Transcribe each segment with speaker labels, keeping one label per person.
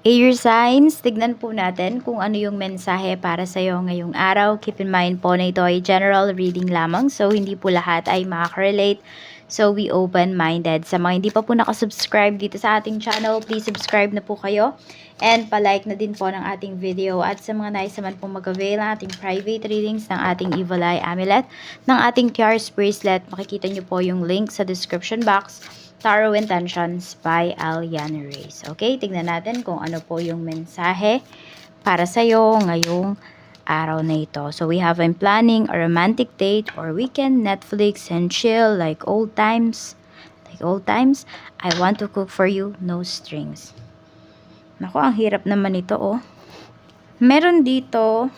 Speaker 1: Air signs, tignan po natin kung ano yung mensahe para sa iyo ngayong araw. Keep in mind po na ito ay general reading lamang, so hindi po lahat ay makaka-relate. So be open-minded. Sa mga hindi pa po nakasubscribe dito sa ating channel, please subscribe na po kayo. And palike na din po ng ating video. At sa mga nais naman po mag-avail ng ating private readings, ng ating Evil Eye Amulet, ng ating Tiaras Bracelet, makikita nyo po yung link sa description box. Tarot Intentions by Aliana Reyes. Okay, tignan natin kung ano po yung mensahe para sa'yo ngayong araw na ito. So, we have I'm planning a romantic date or weekend, Netflix and chill like old times. Like old times. I want to cook for you, no strings. Naku, ang hirap naman ito, oh. Meron dito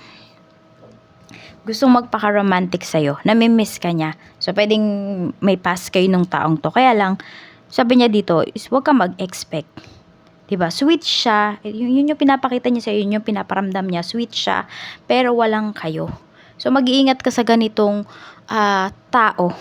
Speaker 1: gustong magpaka-romantic sa'yo. Namimiss ka niya. So, pwedeng may past kayo nung taong to. Kaya lang, sabi niya dito is huwag kang mag-expect. Diba? Sweet siya. Yun yung pinapakita niya sa'yo. Yun yung pinaparamdam niya. Sweet siya. Pero walang kayo. So, mag-iingat ka sa ganitong tao.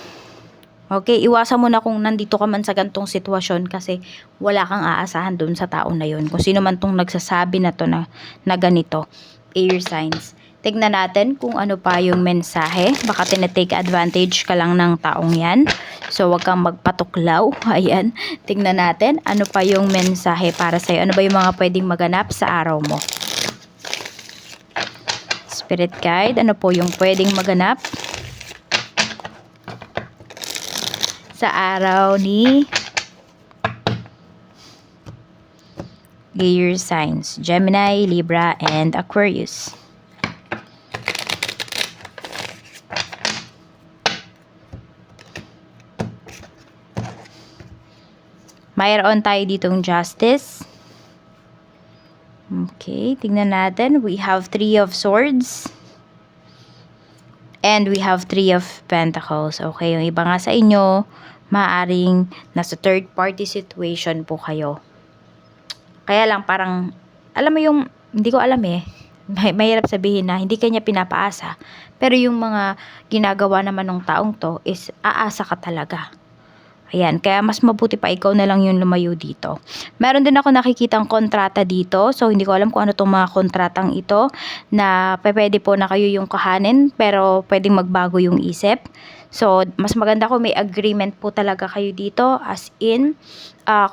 Speaker 1: Okay? Iwasan mo na kung nandito ka man sa ganitong sitwasyon kasi wala kang aasahan dun sa tao na yun. Kung sino man tong nagsasabi na to na ganito. Air signs. Tignan natin kung ano pa yung mensahe. Baka tinatake advantage ka lang ng taong yan. So, wag kang magpatuklaw. Ayan. Tignan natin ano pa yung mensahe para sa'yo. Ano ba yung mga pwedeng maganap sa araw mo? Spirit guide, ano po yung pwedeng maganap sa araw ni Air signs, Gemini, Libra, and Aquarius. Mayroon tayo ditong justice. Okay, tingnan natin. We have 3 of swords. And we have 3 of pentacles. Okay, yung iba nga sa inyo, maaaring nasa third party situation po kayo. Kaya lang parang, alam mo yung, hindi ko alam eh. Mahirap sabihin na hindi kanya pinapaasa. Pero yung mga ginagawa naman ng taong to is aasa ka talaga. Ayan, kaya mas mabuti pa ikaw na lang yung lumayo dito. Meron din ako nakikitang kontrata dito. So, hindi ko alam kung ano itong mga kontratang ito na pwede po na kayo yung kahanin pero pwedeng magbago yung isip. So, mas maganda kung may agreement po talaga kayo dito as in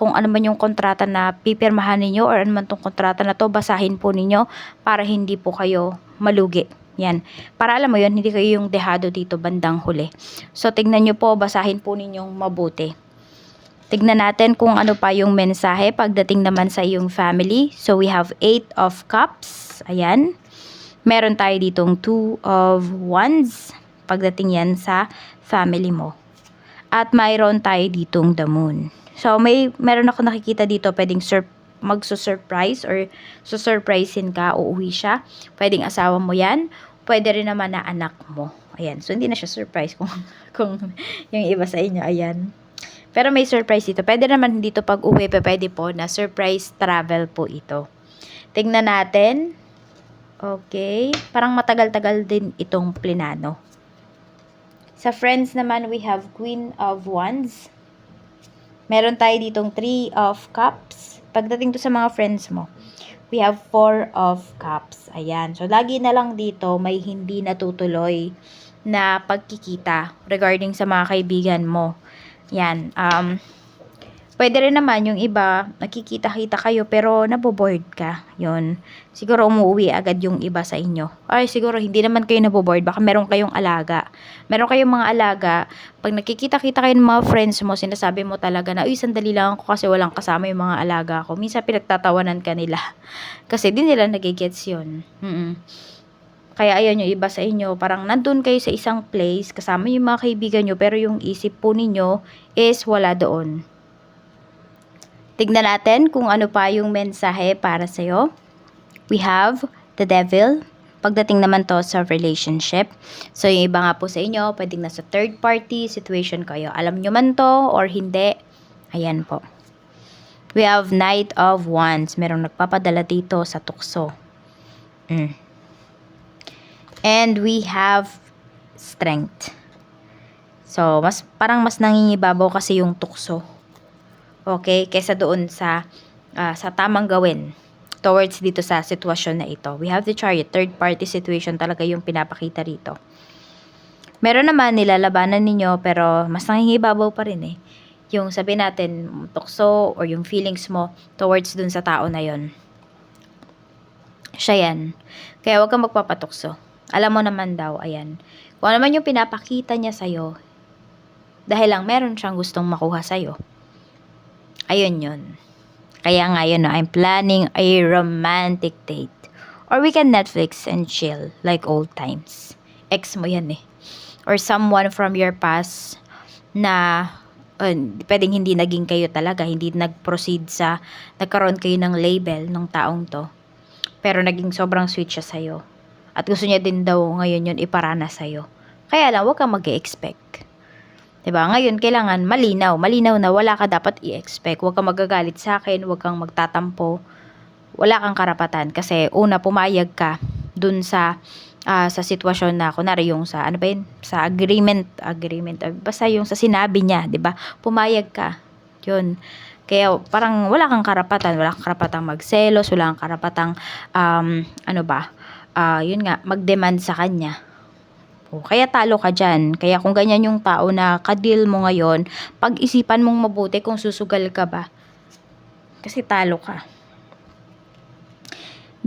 Speaker 1: kung ano man yung kontrata na pipirmahan ninyo or ano man tong kontrata na to, basahin po ninyo para hindi po kayo malugi. Yan. Para alam mo yun, hindi kayo yung dehado dito bandang huli. So, tignan nyo po, basahin po ninyong mabuti. Tignan natin kung ano pa yung mensahe pagdating naman sa iyong family. So, we have 8 of Cups. Ayan. Meron tayo ditong 2 of Wands. Pagdating yan sa family mo. At mayroon tayo ditong the Moon. So, meron ako nakikita dito, pwedeng magsusurprise or susurprisein ka, uuwi siya. Pwedeng asawa mo yan. Pwede rin naman na anak mo. Ayan. So, hindi na siya surprise kung yung iba sa inyo. Ayan. Pero may surprise dito. Pwede naman dito pag uwi, pwede po na surprise travel po ito. Tingnan natin. Okay. Parang matagal-tagal din itong plinano. Sa friends naman, we have Queen of Wands. Meron tayo ditong 3 of Cups. Pagdating to sa mga friends mo, we have 4 of Cups. Ayan. So, lagi na lang dito may hindi natutuloy na pagkikita regarding sa mga kaibigan mo. Yan. Pwede rin naman yung iba, nakikita-kita kayo pero naboboard ka. Yun. Siguro umuwi agad yung iba sa inyo. Ay, siguro hindi naman kayo naboboard. Baka meron kayong alaga. Meron kayong mga alaga. Pag nakikita-kita kayo ng mga friends mo, sinasabi mo talaga na, uy, sandali lang ako kasi walang kasama yung mga alaga ko. Minsan pinagtatawanan ka nila. Kasi di nila nagigets yun. Kaya ayun yung iba sa inyo, parang nandun kayo sa isang place, kasama yung mga kaibigan nyo, pero yung isip po ninyo is wala doon. Tignan natin kung ano pa yung mensahe para sa'yo. We have the Devil. Pagdating naman to sa relationship. So, yung iba nga po sa inyo, pwedeng nasa third party situation kayo. Alam nyo man to or hindi. Ayan po. We have Knight of Wands. Merong nagpapadala dito sa tukso. And we have Strength. So, parang mas nangingibabaw kasi yung tukso. Okay, kaysa doon sa tamang gawin. towards dito sa sitwasyon na ito. We have the Chariot, third party situation talaga yung pinapakita rito. Meron naman nilalabanan ninyo pero mas nangingibabaw pa rin eh. Yung sabihin natin tukso or yung feelings mo towards dun sa tao na yon. Siya yan. Kaya huwag kang magpapatukso. Alam mo naman daw, ayan. Kung ano man yung pinapakita niya sa'yo, dahil lang meron siyang gustong makuha sa'yo. Ayun yun. Kaya nga yun, no, I'm planning a romantic date. Or we can Netflix and chill like old times. Ex mo yan eh. Or someone from your past na pwedeng hindi naging kayo talaga, hindi nag-proceed sa, nagkaroon kayo ng label ng taong to. Pero naging sobrang sweet siya sa'yo. At gusto niya din daw ngayon yun iparana sa'yo. Kaya lang, huwag kang mag-i-expect. Diba? Ngayon, kailangan malinaw. Malinaw na wala ka dapat i-expect. Huwag kang magagalit sa akin, huwag kang magtatampo. Wala kang karapatan. Kasi una, pumayag ka dun sa sitwasyon na, kunwari yung sa, ano ba yun? Sa agreement, basta yung sa sinabi niya, diba? Pumayag ka. Yun. Kaya parang wala kang karapatang magselos, wala kang karapatang, yun nga, mag-demand sa kanya. O, kaya talo ka dyan. Kaya kung ganyan yung tao na ka-deal mo ngayon, pag-isipan mong mabuti kung susugal ka ba. Kasi talo ka.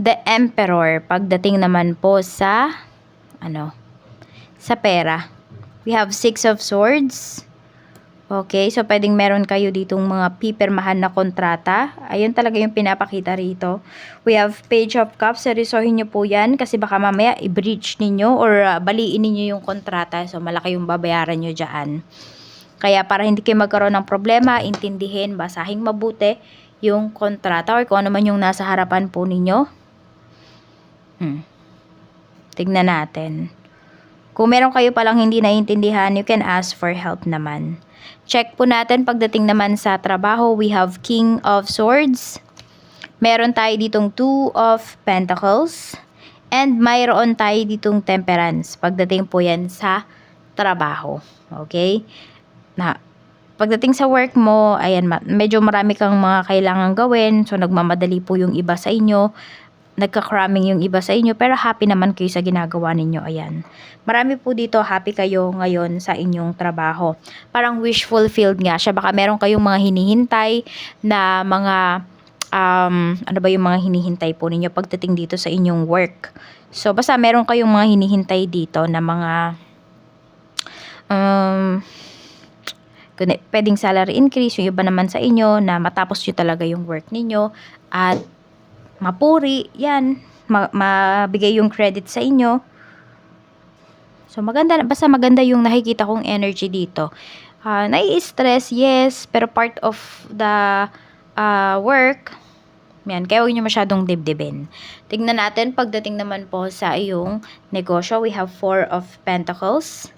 Speaker 1: The Emperor, pagdating naman po sa, sa pera. We have 6 of Swords. Okay, so pwedeng meron kayo ditong mga pipirmahan na kontrata. Ayun talaga yung pinapakita rito. We have Page of Cups. Seryosohin nyo po yan kasi baka mamaya i-breach ninyo or baliin ninyo yung kontrata. So malaki yung babayaran nyo dyan. Kaya para hindi kayo magkaroon ng problema, intindihin, basahin mabuti yung kontrata or kung ano man yung nasa harapan po ninyo. Tignan natin. Kung meron kayo palang hindi naiintindihan, you can ask for help naman. Check po natin pagdating naman sa trabaho, we have King of Swords. Meron tayo ditong 2 of Pentacles. And mayroon tayo ditong Temperance. Pagdating po yan sa trabaho. Okay? Pagdating sa work mo, ayan, medyo marami kang mga kailangan gawin. So, nagmamadali po yung iba sa inyo. Nagka-cramming yung iba sa inyo, pero happy naman kayo sa ginagawa ninyo. Ayan. Marami po dito, happy kayo ngayon sa inyong trabaho. Parang wish fulfilled nga siya. Baka meron kayong mga hinihintay na mga, ano ba yung mga hinihintay po ninyo pagdating dito sa inyong work. So, basta meron kayong mga hinihintay dito na mga, pwedeng salary increase, yung iba naman sa inyo na matapos nyo talaga yung work ninyo at mapuri, yan, mabigay yung credit sa inyo. So, basta maganda yung nakikita kong energy dito. Nai-stress, yes, pero part of the work, yan, kaya huwag nyo masyadong dibdibin. Tingnan natin, pagdating naman po sa iyong negosyo, we have 4 of Pentacles.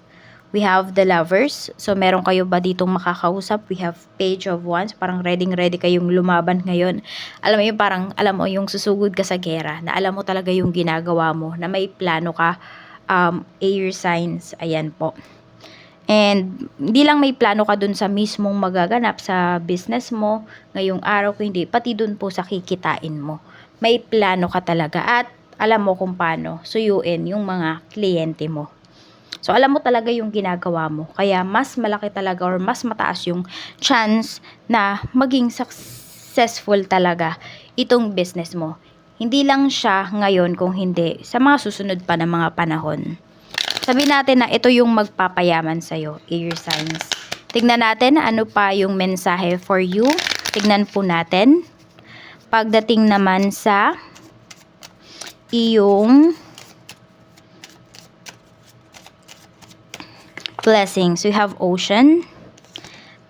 Speaker 1: We have the Lovers. So, meron kayo ba ditong makakausap? We have Page of Wands. Parang ready kayong lumaban ngayon. Alam mo yung parang, alam mo yung susugod ka sa gera, na alam mo talaga yung ginagawa mo, na may plano ka, air signs. Ayan po. And, hindi lang may plano ka dun sa mismong magaganap sa business mo, ngayong araw, kundi pati dun po sa kikitain mo. May plano ka talaga at alam mo kung paano suyuin yung mga kliyente mo. So, alam mo talaga yung ginagawa mo. Kaya, mas malaki talaga or mas mataas yung chance na maging successful talaga itong business mo. Hindi lang siya ngayon kung hindi sa mga susunod pa na mga panahon. Sabihin natin na ito yung magpapayaman sa'yo, air signs. Tignan natin ano pa yung mensahe for you. Tignan po natin. Pagdating naman sa iyong blessings, we have Ocean.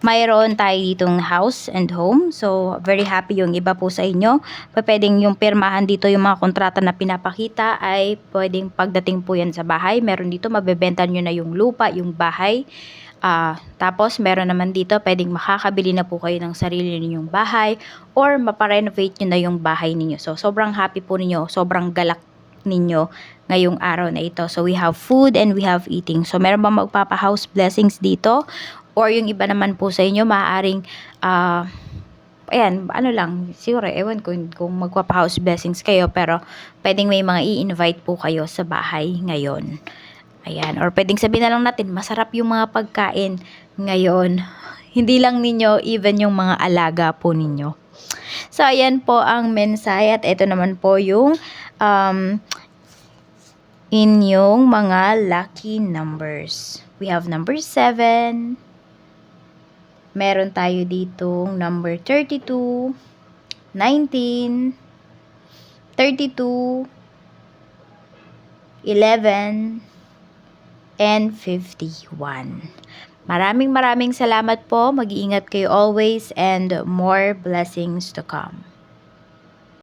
Speaker 1: Mayroon tayo ditong house and home. So, very happy yung iba po sa inyo. Pwedeng yung pirmahan dito, yung mga kontrata na pinapakita ay pwedeng pagdating po yan sa bahay. Meron dito, mabebenta nyo na yung lupa, yung bahay. Tapos, meron naman dito, pwedeng makakabili na po kayo ng sarili ninyong bahay or maparenovate nyo na yung bahay ninyo. So, sobrang happy po ninyo. Sobrang galak ninyo ngayong araw na ito. So, we have food and we have eating. So, meron ba magpapa-house blessings dito? Or yung iba naman po sa inyo, maaaring, ayan, ano lang, siguro ewan ko kung magpapa-house blessings kayo, pero puwedeng may mga i-invite po kayo sa bahay ngayon. Ayan, or puwedeng sabihin na lang natin masarap yung mga pagkain ngayon. Hindi lang ninyo, even yung mga alaga po ninyo. So, ayan po ang mensahe at ito naman po yung inyong mga lucky numbers. We have number 7. Meron tayo ditong number 32, 19, 32, 11, and 51. Maraming salamat po. Mag-iingat kayo always and more blessings to come.